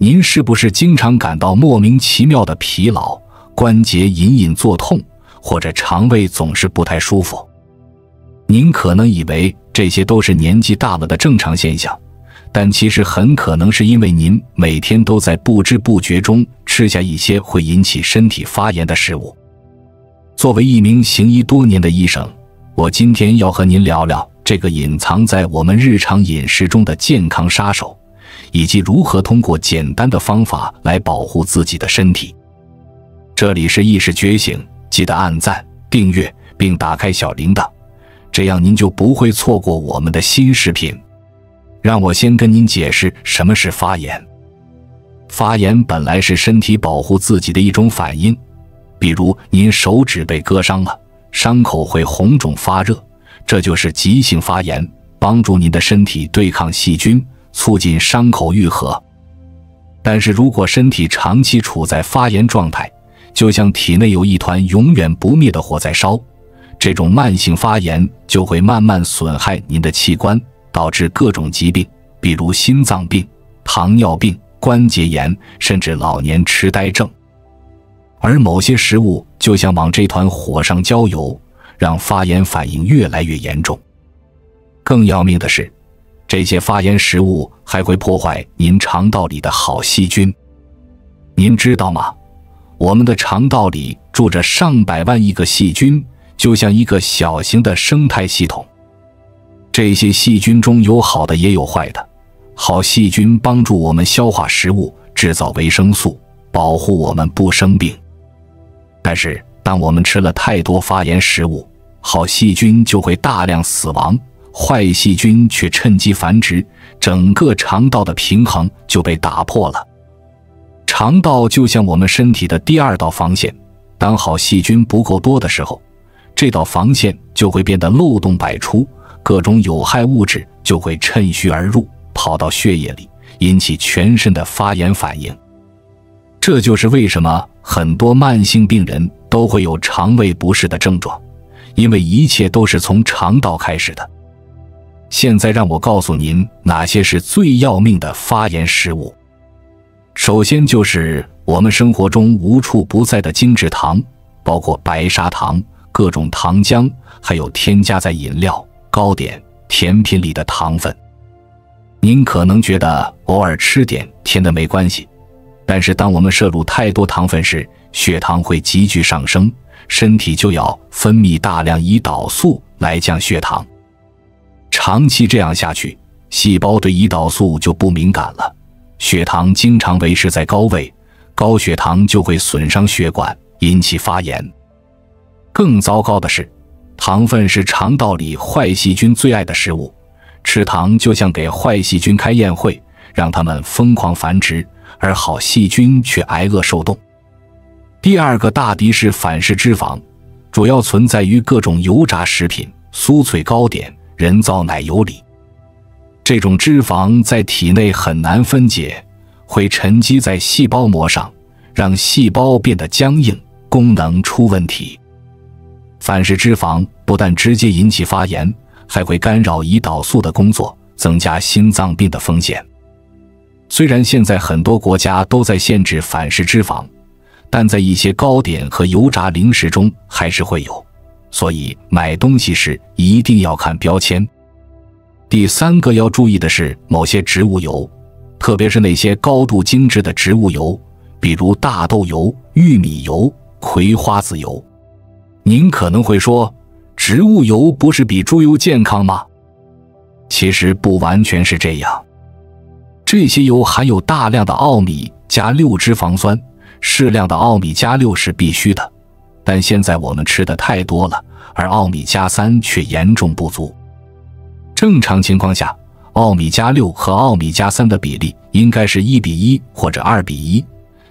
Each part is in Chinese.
您是不是经常感到莫名其妙的疲劳，关节隐隐作痛，或者肠胃总是不太舒服？您可能以为这些都是年纪大了的正常现象，但其实很可能是因为您每天都在不知不觉中吃下一些会引起身体发炎的食物。作为一名行医多年的医生，我今天要和您聊聊这个隐藏在我们日常饮食中的健康杀手，以及如何通过简单的方法来保护自己的身体。这里是意识觉醒，记得按赞、订阅并打开小铃铛，这样您就不会错过我们的新视频。让我先跟您解释什么是发炎。发炎本来是身体保护自己的一种反应，比如您手指被割伤了，伤口会红肿发热，这就是急性发炎，帮助您的身体对抗细菌，促进伤口愈合。但是如果身体长期处在发炎状态，就像体内有一团永远不灭的火在烧，这种慢性发炎就会慢慢损害您的器官，导致各种疾病，比如心脏病、糖尿病、关节炎，甚至老年痴呆症。而某些食物就像往这团火上浇油，让发炎反应越来越严重。更要命的是，这些发炎食物还会破坏您肠道里的好细菌。您知道吗？我们的肠道里住着上百万亿个细菌，就像一个小型的生态系统。这些细菌中有好的也有坏的，好细菌帮助我们消化食物，制造维生素，保护我们不生病。但是当我们吃了太多发炎食物，好细菌就会大量死亡，坏细菌却趁机繁殖，整个肠道的平衡就被打破了。肠道就像我们身体的第二道防线，当好细菌不够多的时候，这道防线就会变得漏洞百出，各种有害物质就会趁虚而入，跑到血液里，引起全身的发炎反应。这就是为什么很多慢性病人都会有肠胃不适的症状，因为一切都是从肠道开始的。现在让我告诉您哪些是最要命的发炎食物。首先就是我们生活中无处不在的精制糖，包括白砂糖、各种糖浆，还有添加在饮料、糕点、甜品里的糖分。您可能觉得偶尔吃点甜的没关系，但是当我们摄入太多糖分时，血糖会急剧上升，身体就要分泌大量胰岛素来降血糖。长期这样下去，细胞对胰岛素就不敏感了，血糖经常维持在高位，高血糖就会损伤血管，引起发炎。更糟糕的是，糖分是肠道里坏细菌最爱的食物，吃糖就像给坏细菌开宴会，让它们疯狂繁殖，而好细菌却挨饿受冻。第二个大敌是反式脂肪，主要存在于各种油炸食品、酥脆糕点、人造奶油里。这种脂肪在体内很难分解，会沉积在细胞膜上，让细胞变得僵硬，功能出问题。反式脂肪不但直接引起发炎，还会干扰胰岛素的工作，增加心脏病的风险。虽然现在很多国家都在限制反式脂肪，但在一些糕点和油炸零食中还是会有，所以买东西时一定要看标签。第三个要注意的是某些植物油，特别是那些高度精制的植物油，比如大豆油、玉米油、葵花籽油。您可能会说，植物油不是比猪油健康吗？其实不完全是这样。这些油含有大量的奥米加6脂肪酸，适量的奥米加6是必须的，但现在我们吃的太多了，而奥米加3却严重不足。正常情况下，奥米加6和奥米加3的比例应该是1:1或者2:1，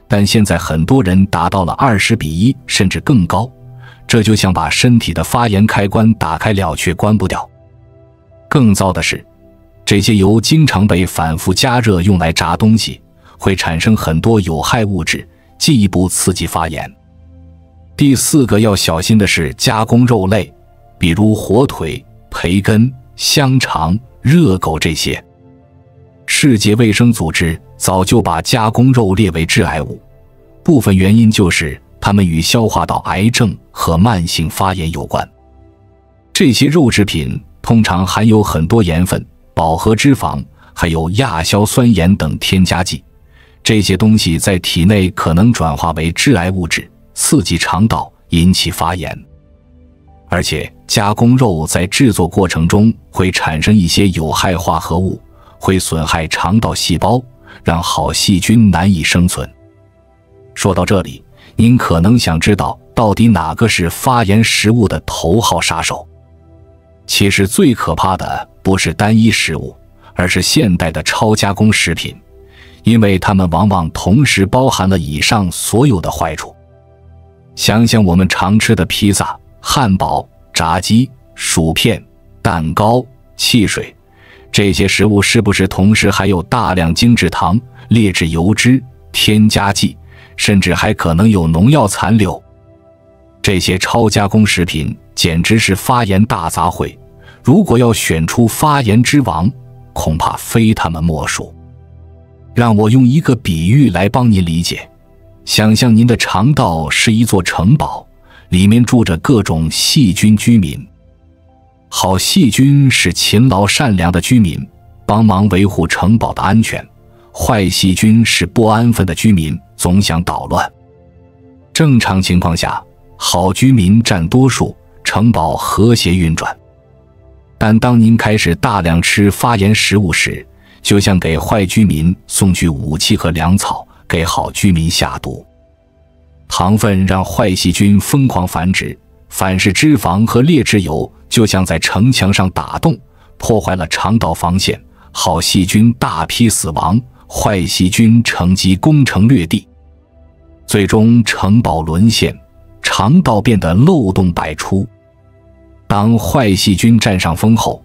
但现在很多人达到了20:1甚至更高，这就像把身体的发炎开关打开了却关不掉。更糟的是，这些油经常被反复加热用来炸东西，会产生很多有害物质，进一步刺激发炎。第四个要小心的是加工肉类，比如火腿、培根、香肠、热狗这些。世界卫生组织早就把加工肉列为致癌物，部分原因就是它们与消化道癌症和慢性发炎有关。这些肉制品通常含有很多盐分、饱和脂肪，还有亚硝酸盐等添加剂，这些东西在体内可能转化为致癌物质，刺激肠道，引起发炎。而且加工肉在制作过程中会产生一些有害化合物，会损害肠道细胞，让好细菌难以生存。说到这里，您可能想知道到底哪个是发炎食物的头号杀手？其实最可怕的不是单一食物，而是现代的超加工食品，因为它们往往同时包含了以上所有的坏处。想想我们常吃的披萨、汉堡、炸鸡、薯片、蛋糕、汽水，这些食物是不是同时含有大量精制糖、劣质油脂、添加剂，甚至还可能有农药残留？这些超加工食品简直是发炎大杂烩，如果要选出发炎之王，恐怕非他们莫属。让我用一个比喻来帮您理解，想象您的肠道是一座城堡，里面住着各种细菌居民。好细菌是勤劳善良的居民，帮忙维护城堡的安全；坏细菌是不安分的居民，总想捣乱。正常情况下，好居民占多数，城堡和谐运转。但当您开始大量吃发炎食物时，就像给坏居民送去武器和粮草，给好居民下毒。糖分让坏细菌疯狂繁殖，反式脂肪和劣质油就像在城墙上打洞，破坏了肠道防线，好细菌大批死亡，坏细菌乘机攻城略地，最终城堡沦陷，肠道变得漏洞百出。当坏细菌占上风后，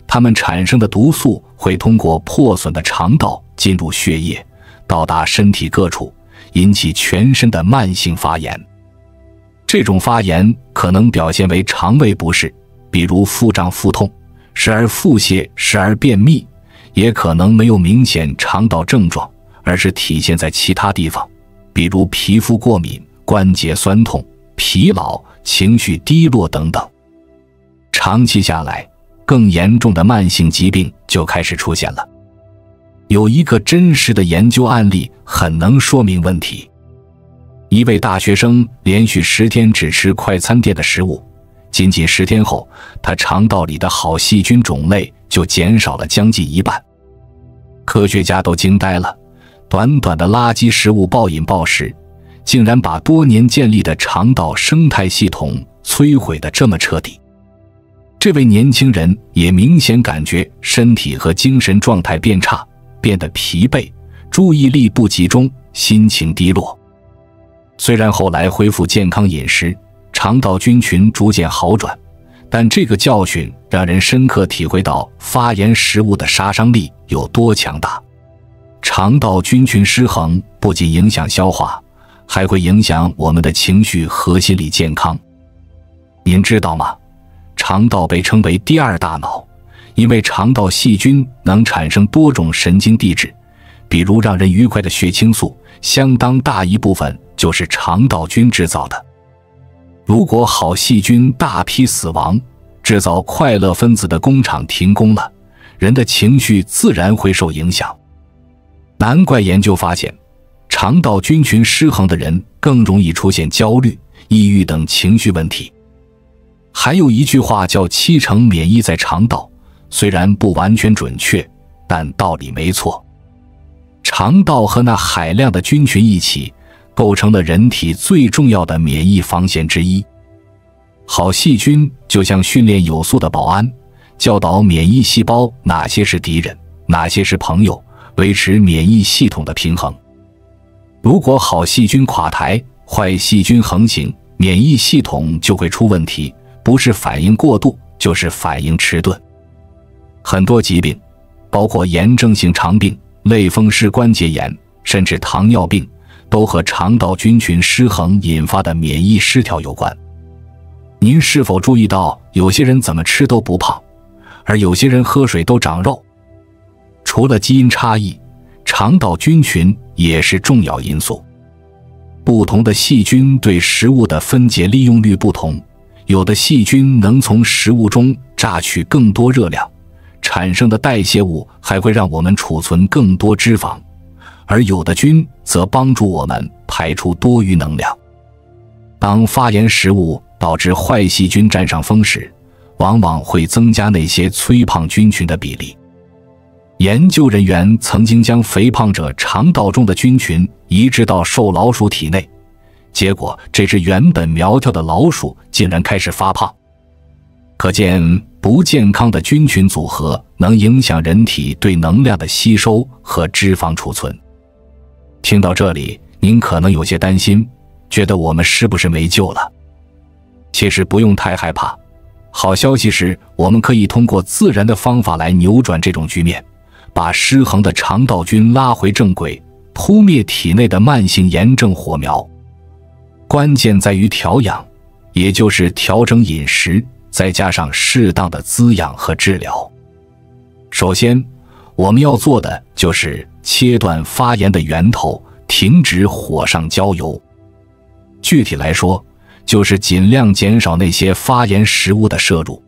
它们产生的毒素会通过破损的肠道进入血液，到达身体各处，引起全身的慢性发炎。这种发炎可能表现为肠胃不适，比如腹胀腹痛，时而腹泻，时而便秘，也可能没有明显肠道症状，而是体现在其他地方，比如皮肤过敏、关节酸痛、疲劳、情绪低落等等。长期下来，更严重的慢性疾病就开始出现了。有一个真实的研究案例很能说明问题。一位大学生连续10天只吃快餐店的食物，仅仅10天后，他肠道里的好细菌种类就减少了将近1半。科学家都惊呆了，短短的垃圾食物暴饮暴食，竟然把多年建立的肠道生态系统摧毁得这么彻底。这位年轻人也明显感觉身体和精神状态变差，变得疲惫，注意力不集中，心情低落。虽然后来恢复健康饮食，肠道菌群逐渐好转，但这个教训让人深刻体会到发炎食物的杀伤力有多强大。肠道菌群失衡不仅影响消化，还会影响我们的情绪和心理健康。您知道吗？肠道被称为第二大脑，因为肠道细菌能产生多种神经递质，比如让人愉快的血清素，相当大一部分就是肠道菌制造的。如果好细菌大批死亡，制造快乐分子的工厂停工了，人的情绪自然会受影响。难怪研究发现，肠道菌群失衡的人更容易出现焦虑、抑郁等情绪问题。还有一句话叫7成免疫在肠道，虽然不完全准确，但道理没错。肠道和那海量的菌群一起，构成了人体最重要的免疫防线之一。好细菌就像训练有素的保安，教导免疫细胞哪些是敌人，哪些是朋友，维持免疫系统的平衡。如果好细菌垮台，坏细菌横行，免疫系统就会出问题，不是反应过度，就是反应迟钝。很多疾病，包括炎症性肠病、类风湿关节炎，甚至糖尿病，都和肠道菌群失衡引发的免疫失调有关。您是否注意到，有些人怎么吃都不胖，而有些人喝水都长肉？除了基因差异，肠道菌群也是重要因素。不同的细菌对食物的分解利用率不同，有的细菌能从食物中榨取更多热量，产生的代谢物还会让我们储存更多脂肪，而有的菌则帮助我们排出多余能量。当发炎食物导致坏细菌占上风时，往往会增加那些催胖菌群的比例。研究人员曾经将肥胖者肠道中的菌群移植到瘦老鼠体内，结果这只原本苗条的老鼠竟然开始发胖。可见不健康的菌群组合能影响人体对能量的吸收和脂肪储存。听到这里，您可能有些担心，觉得我们是不是没救了？其实不用太害怕，好消息是我们可以通过自然的方法来扭转这种局面，把失衡的肠道菌拉回正轨，扑灭体内的慢性炎症火苗。关键在于调养，也就是调整饮食，再加上适当的滋养和治疗。首先，我们要做的就是切断发炎的源头，停止火上浇油。具体来说，就是尽量减少那些发炎食物的摄入，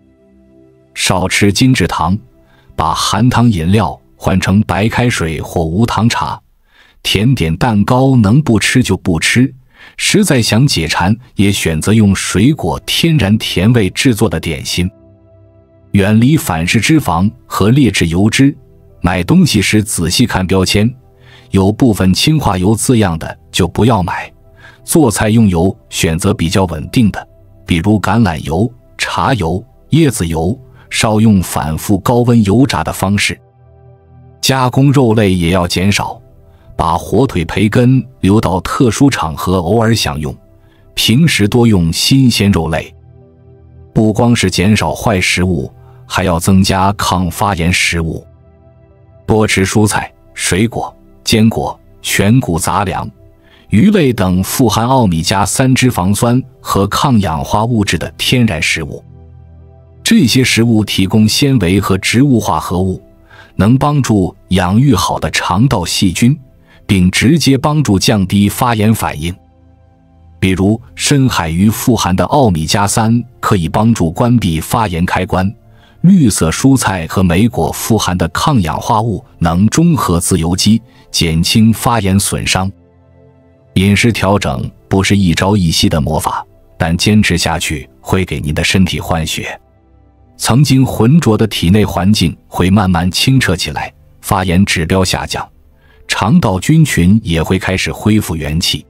少吃精制糖，把含糖饮料换成白开水或无糖茶，甜点蛋糕能不吃就不吃，实在想解馋也选择用水果天然甜味制作的点心。远离反式脂肪和劣质油脂，买东西时仔细看标签，有部分氢化油字样的就不要买。做菜用油选择比较稳定的，比如橄榄油、茶油、椰子油，少用反复高温油炸的方式。加工肉类也要减少，把火腿培根留到特殊场合偶尔享用，平时多用新鲜肉类。不光是减少坏食物，还要增加抗发炎食物。多吃蔬菜、水果、坚果、全谷杂粮、鱼类等富含奥米加3脂肪酸和抗氧化物质的天然食物。这些食物提供纤维和植物化合物，能帮助养育好的肠道细菌，并直接帮助降低发炎反应。比如深海鱼富含的奥米加3可以帮助关闭发炎开关，绿色蔬菜和莓果富含的抗氧化物能中和自由基，减轻发炎损伤。饮食调整不是一朝一夕的魔法，但坚持下去会给您的身体换血。曾经浑浊的体内环境会慢慢清澈起来，发炎指标下降，肠道菌群也会开始恢复元气。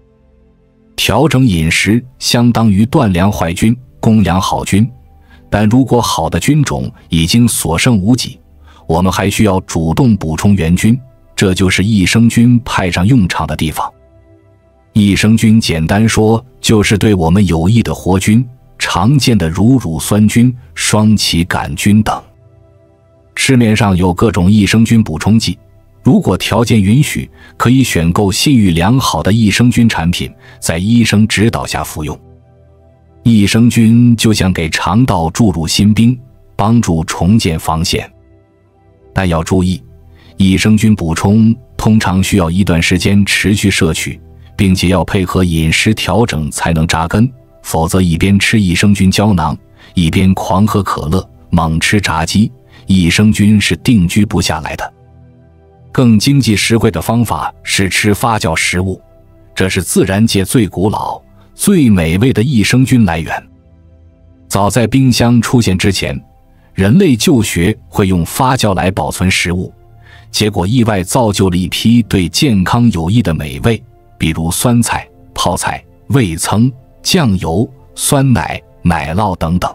调整饮食相当于断粮坏菌，供养好菌，但如果好的菌种已经所剩无几，我们还需要主动补充原菌，这就是益生菌派上用场的地方。益生菌简单说就是对我们有益的活菌，常见的如乳酸菌、双歧杆菌等。市面上有各种益生菌补充剂，如果条件允许，可以选购信誉良好的益生菌产品，在医生指导下服用。益生菌就像给肠道注入新兵，帮助重建防线。但要注意，益生菌补充通常需要一段时间持续摄取，并且要配合饮食调整才能扎根，否则一边吃益生菌胶囊，一边狂喝可乐、猛吃炸鸡，益生菌是定居不下来的。更经济实惠的方法是吃发酵食物，这是自然界最古老、最美味的益生菌来源。早在冰箱出现之前，人类就学会用发酵来保存食物，结果意外造就了一批对健康有益的美味，比如酸菜、泡菜、味噌、酱油、酸奶、奶酪等等。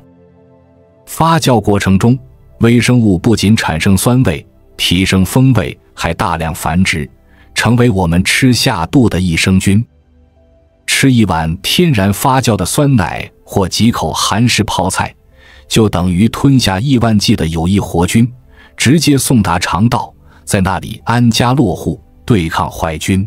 发酵过程中，微生物不仅产生酸味，提升风味，还大量繁殖，成为我们吃下肚的益生菌。吃一碗天然发酵的酸奶或几口韩式泡菜，就等于吞下1万剂的有益活菌，直接送达肠道，在那里安家落户，对抗坏菌。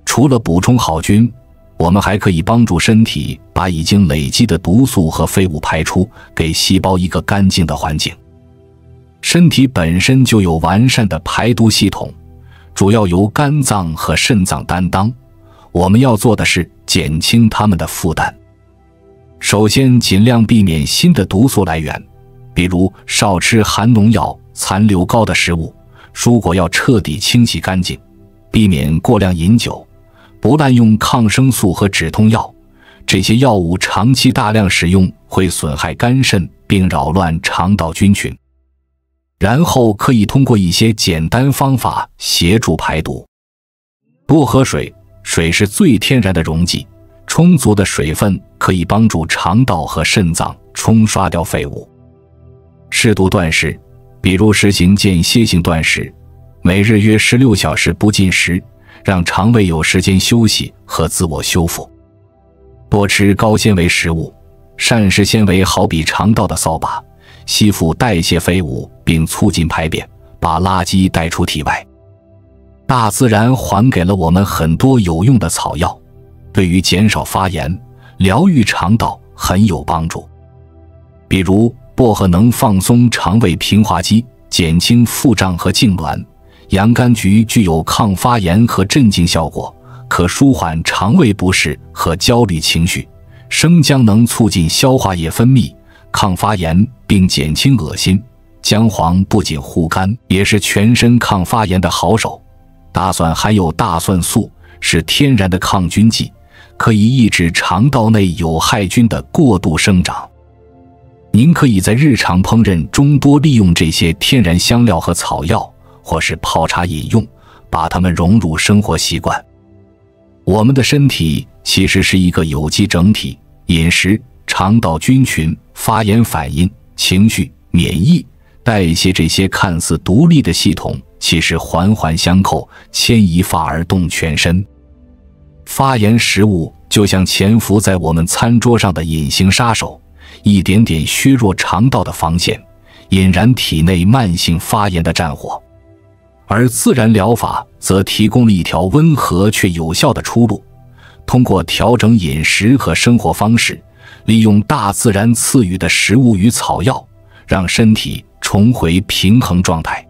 除了补充好菌，我们还可以帮助身体把已经累积的毒素和废物排出，给细胞一个干净的环境。身体本身就有完善的排毒系统，主要由肝脏和肾脏担当，我们要做的是减轻它们的负担。首先，尽量避免新的毒素来源，比如少吃含农药、残留高的食物，蔬果要彻底清洗干净，避免过量饮酒，不滥用抗生素和止痛药，这些药物长期大量使用会损害肝肾并扰乱肠道菌群。然后可以通过一些简单方法协助排毒。多喝水，水是最天然的溶剂，充足的水分可以帮助肠道和肾脏冲刷掉废物。适度断食，比如实行间歇性断食，每日约16小时不进食，让肠胃有时间休息和自我修复。多吃高纤维食物，膳食纤维好比肠道的扫把，吸附代谢废物并促进排便，把垃圾带出体外。大自然还给了我们很多有用的草药，对于减少发炎、疗愈肠道很有帮助。比如薄荷能放松肠胃平滑肌，减轻腹胀和痉挛；洋甘菊具有抗发炎和镇静效果，可舒缓肠胃不适和焦虑情绪；生姜能促进消化液分泌，抗发炎并减轻恶心；姜黄不仅护肝，也是全身抗发炎的好手。大蒜含有大蒜素，是天然的抗菌剂，可以抑制肠道内有害菌的过度生长。您可以在日常烹饪中多利用这些天然香料和草药，或是泡茶饮用，把它们融入生活习惯。我们的身体其实是一个有机整体，饮食、肠道菌群、发炎反应、情绪、免疫、代谢这些看似独立的系统，其实环环相扣，牵一发而动全身。发炎食物就像潜伏在我们餐桌上的隐形杀手，一点点削弱肠道的防线，引燃体内慢性发炎的战火。而自然疗法则提供了一条温和却有效的出路，通过调整饮食和生活方式，利用大自然赐予的食物与草药，让身体重回平衡状态。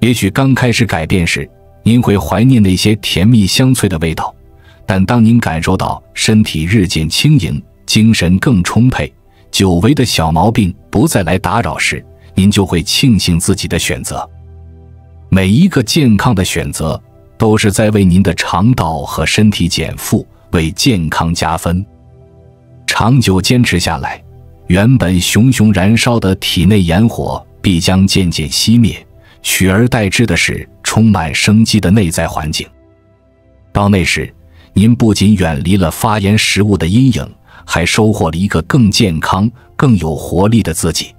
也许刚开始改变时，您会怀念那些甜蜜香脆的味道，但当您感受到身体日渐轻盈，精神更充沛，久违的小毛病不再来打扰时，您就会庆幸自己的选择。每一个健康的选择，都是在为您的肠道和身体减负，为健康加分。长久坚持下来，原本熊熊燃烧的体内炎火必将渐渐熄灭，取而代之的是充满生机的内在环境。到那时，您不仅远离了发炎食物的阴影，还收获了一个更健康、更有活力的自己。